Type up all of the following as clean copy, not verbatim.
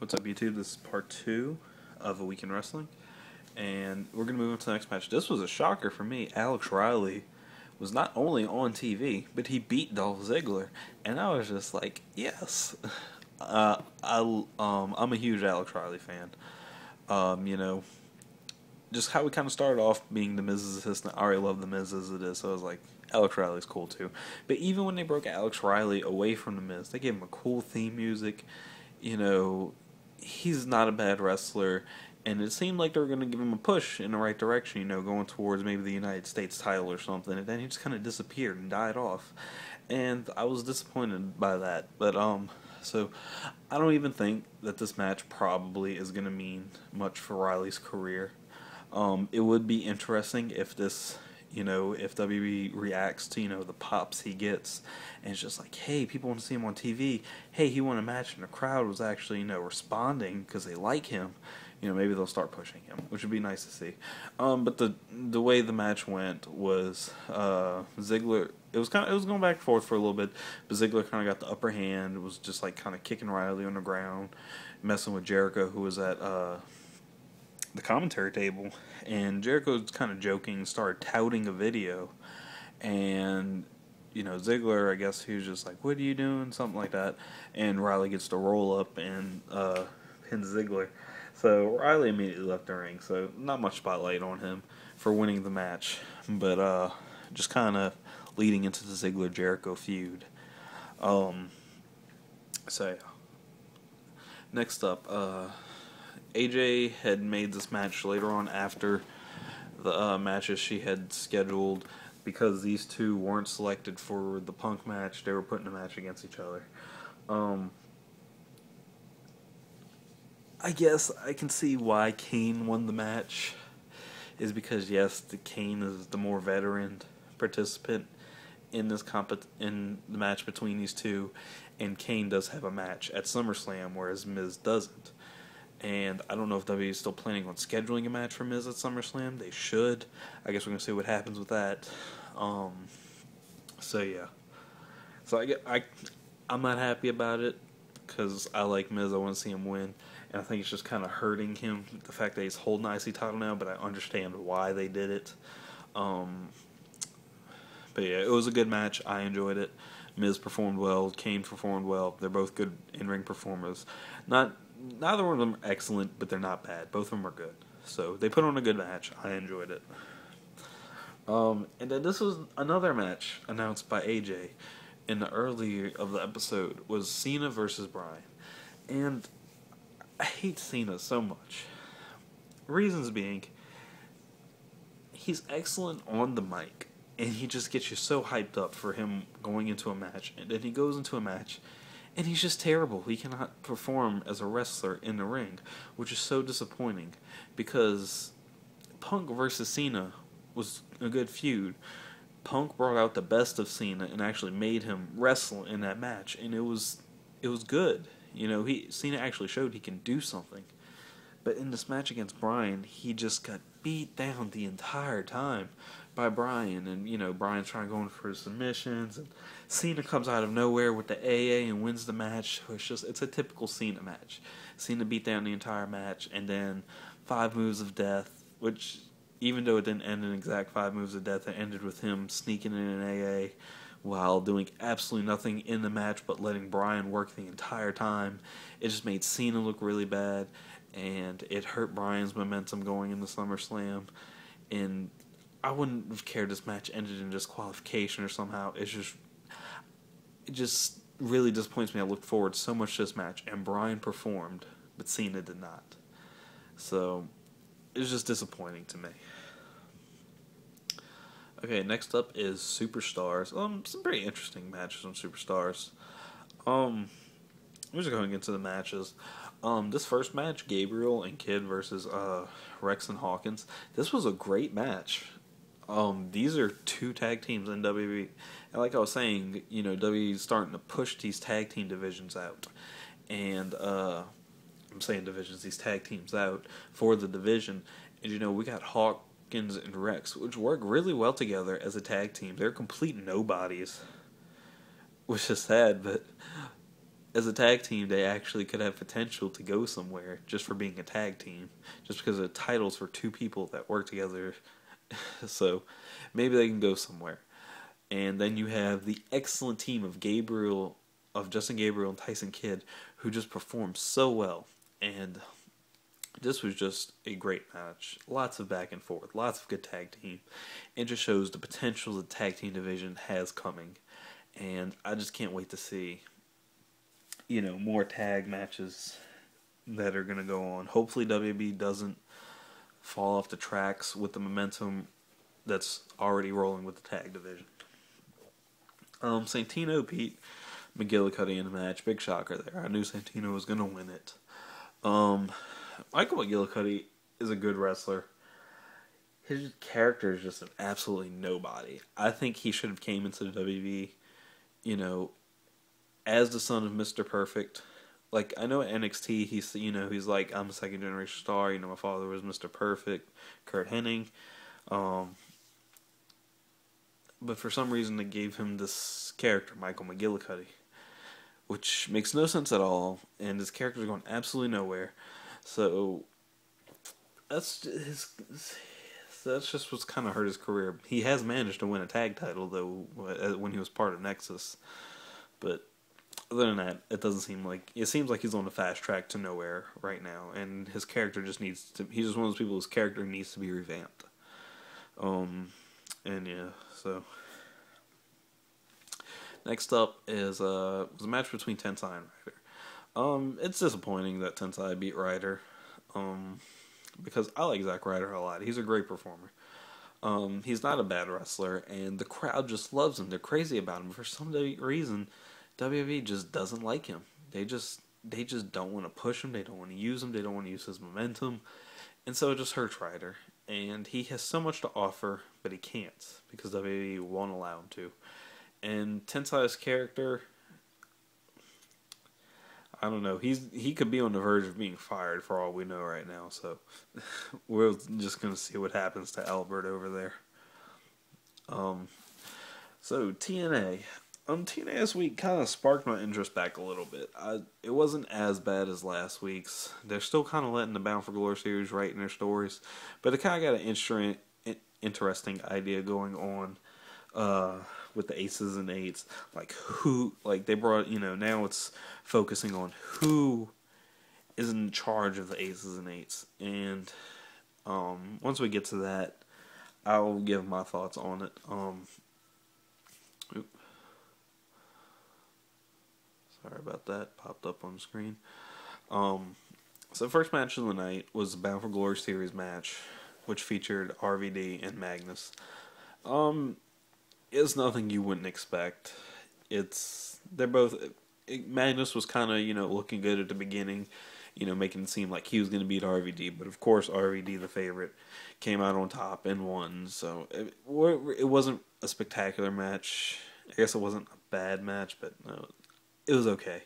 What's up, YouTube? This is part 2 of A Week in Wrestling, and we're going to move on to the next match. This was a shocker for me. Alex Riley was not only on TV, but he beat Dolph Ziggler, and I was just like, yes. I'm a huge Alex Riley fan. Just how we kind of started off being The Miz's assistant. I already love The Miz as it is, so I was like, Alex Riley's cool too. But even when they broke Alex Riley away from The Miz, they gave him a cool theme music. He's not a bad wrestler, and it seemed like they were going to give him a push in the right direction, going towards maybe the United States title or something, and then he just kind of disappeared and died off. And I was disappointed by that. But, so I don't even think that this match probably is going to mean much for Riley's career. It would be interesting if this, if WWE reacts to, the pops he gets, and it's just like, hey, people want to see him on TV. Hey, he won a match, and the crowd was actually, responding because they like him. Maybe they'll start pushing him, which would be nice to see. But the way the match went was Ziggler. It was going back and forth for a little bit, but Ziggler kind of got the upper hand. It was just like kind of kicking Riley on the ground, messing with Jericho, who was at the commentary table, and Jericho was kind of joking, started touting a video, and Ziggler, I guess he was just like, "What are you doing?" Something like that, and Riley gets to roll up and pin Ziggler. So Riley immediately left the ring, so not much spotlight on him for winning the match, but just kind of leading into the Ziggler-Jericho feud. Next up, AJ had made this match later on after the matches she had scheduled, because these two weren't selected for the Punk match. They were putting a match against each other. I guess I can see why Kane won the match, is because, yes, Kane is the more veteran participant in this in the match between these two, and Kane does have a match at SummerSlam, whereas Miz doesn't. And I don't know if WWE is still planning on scheduling a match for Miz at SummerSlam. They should. I guess we're going to see what happens with that. Yeah. So I'm not happy about it, because I like Miz. I want to see him win. And I think it's just kind of hurting him, the fact that he's holding the IC title now, but I understand why they did it. But yeah, it was a good match. I enjoyed it. Miz performed well. Kane performed well. They're both good in-ring performers. Neither one of them are excellent, but they're not bad. Both of them are good. So they put on a good match. I enjoyed it. And then this was another match announced by AJ in the early of the episode, was Cena versus Bryan. And I hate Cena so much. Reasons being, he's excellent on the mic, and he just gets you so hyped up for him going into a match, and then he goes into a match, and he's just terrible. He cannot perform as a wrestler in the ring, which is so disappointing, because Punk versus Cena was a good feud. Punk brought out the best of Cena and actually made him wrestle in that match, and it was good. Cena actually showed he can do something. But in this match against Bryan, he just got beat down the entire time by Bryan. And, Bryan's trying to go in for his submissions. And Cena comes out of nowhere with the AA and wins the match. It's a typical Cena match. Cena beat down the entire match. And then 5 moves of death, which, even though it didn't end in exact 5 moves of death, it ended with him sneaking in an AA while doing absolutely nothing in the match but letting Bryan work the entire time. It just made Cena look really bad, and it hurt Bryan's momentum going into SummerSlam. And I wouldn't have cared this match ended in disqualification or somehow. It just really disappoints me. I looked forward so much to this match, and Bryan performed, but Cena did not. So it was just disappointing to me. Okay, next up is Superstars. Some pretty interesting matches on Superstars. We're just going into the matches. This first match, Gabriel and Kid versus Rex and Hawkins. This was a great match. These are 2 tag teams in WWE. And like I was saying, WWE is starting to push these tag team divisions out. And I'm saying divisions, these tag teams out for the division. And we got Hawkins and Rex, which work really well together as a tag team. They're complete nobodies, which is sad, but as a tag team, they actually could have potential to go somewhere just for being a tag team, just because the titles for two people that work together. So maybe they can go somewhere. And then you have the excellent team of Justin Gabriel and Tyson Kidd, who just performed so well. And this was just a great match. Lots of back and forth, lots of good tag team. It just shows the potential the tag team division has coming. And I just can't wait to see, more tag matches that are going to go on. Hopefully WB doesn't fall off the tracks with the momentum that's already rolling with the tag division. Santino beat McGillicuddy in the match. Big shocker there. I knew Santino was going to win it. Michael McGillicuddy is a good wrestler. His character is just an absolutely nobody. I think he should have came into the WWE, as the son of Mr. Perfect. Like, I know at NXT, he's like, I'm a second generation star. My father was Mr. Perfect, Kurt Hennig. But for some reason, they gave him this character, Michael McGillicuddy, which makes no sense at all, and his character's going absolutely nowhere. So that's just what's kind of hurt his career. He has managed to win a tag title though when he was part of Nexus, but other than that, it seems like he's on the fast track to nowhere right now, and his character he's just one of those people whose character needs to be revamped. And yeah, so next up was a match between Tensai and Ryder. It's disappointing that Tensai beat Ryder, because I like Zack Ryder a lot. He's a great performer. He's not a bad wrestler, and the crowd just loves him. They're crazy about him. For some reason, WWE just doesn't like him. They just don't want to push him. They don't want to use him. They don't want to use his momentum, and so it just hurts Ryder. And he has so much to offer, but he can't because WWE won't allow him to. And Tensai's character, I don't know. He could be on the verge of being fired for all we know right now. So we're just gonna see what happens to Albert over there. So TNA. TNA this week kind of sparked my interest back a little bit. It wasn't as bad as last week's. They're still kind of letting the Bound for Glory series write in their stories, but it kind of got an interesting idea going on with the aces and eights. They brought, now it's focusing on who is in charge of the aces and eights. And once we get to that, I'll give my thoughts on it. Sorry about that. Popped up on the screen. So the first match of the night was the Bound for Glory series match, which featured RVD and Magnus. It's nothing you wouldn't expect. Magnus was kind of, looking good at the beginning, making it seem like he was going to beat RVD. But of course, RVD, the favorite, came out on top and won. So it wasn't a spectacular match. I guess it wasn't a bad match, but no, it was okay.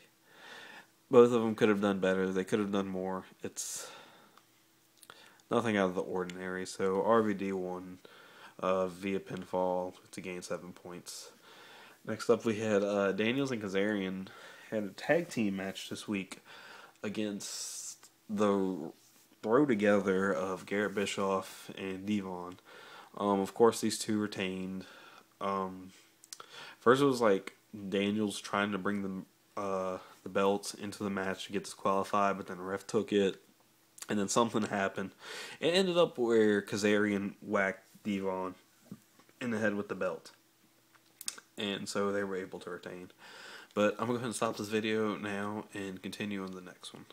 Both of them could have done better. They could have done more. It's nothing out of the ordinary. So RVD won via pinfall to gain 7 points. Next up, we had Daniels and Kazarian had a tag team match this week against the throw together of Garrett Bischoff and Devon. Of course, these two retained. First, it was like Daniels trying to bring the belts into the match to get disqualified, but then the ref took it, and then something happened. It ended up where Kazarian whacked Devon in the head with the belt, and so they were able to retain. But I'm going to go ahead and stop this video now and continue on the next one.